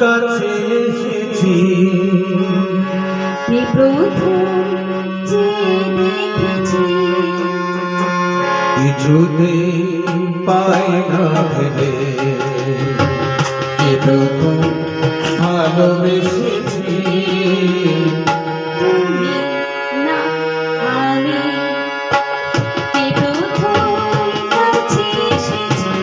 কাছে এসেছি প্রথম যে দেখেছি কিছুতে পাই না ভেবে প্রথম ভালোবেসেছি তুমি না আমি প্রথম কাছে এসেছি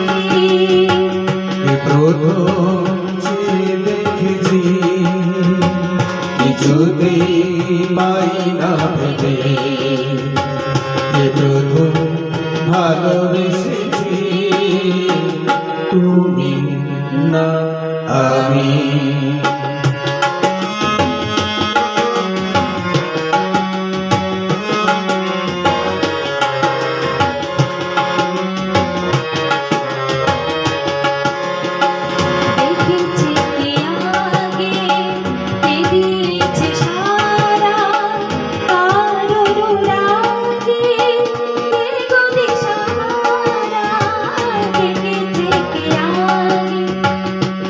প্রথম যে দেখেছি কিছুতে পাই না ভেবে প্রথম ভালোবেসেছি তুমি না আমি দেখেছি কে আগে কে দিয়েছে সারা কারোর রাগে কে গো দিশাহারা দেখেছি কে আগে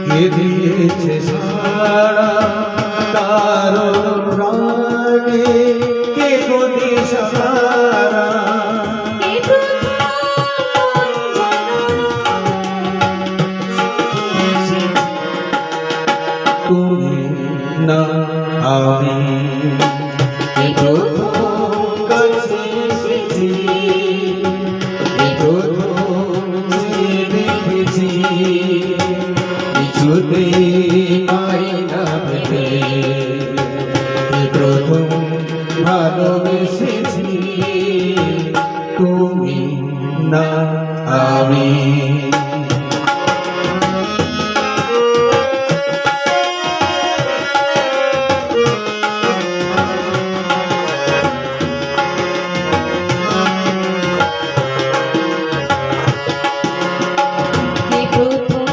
কে দিয়েছে সারা কারো রাগে কে গো দিশাহারা কে প্রথম তুমি না আমি প্রথম কাছে এসেছি প্রথম যে দেখেছি কিছুতে পাই না ভেবে প্রথম ভালোবেসেছি তুমি না আমি কে প্রথম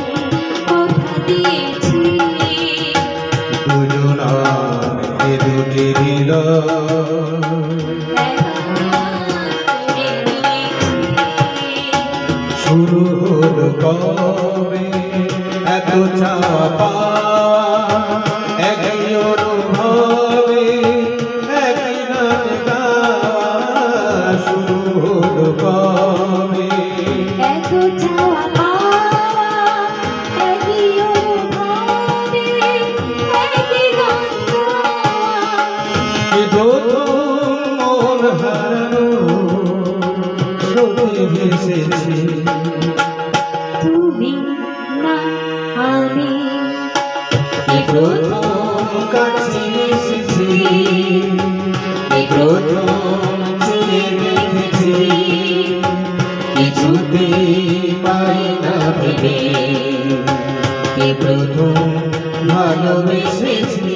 কথা দিয়েছি দুজনার দুটি দিল শুরু হলো কবে এত চাওয়া পাওয়া একই অনুভবে একই গান গাওয়া শুরু হলো কবে এত চাওয়া পাওয়া একই অনুভবে একই গান গাওয়া প্রথম মন হারানো স্রোতে ভেসেছি তুমি না আমি প্রথম কাছে এসেছি প্রথম যে দেখেছি কিছুতে পাই না ভেবে প্রথম ভালোবেসেছি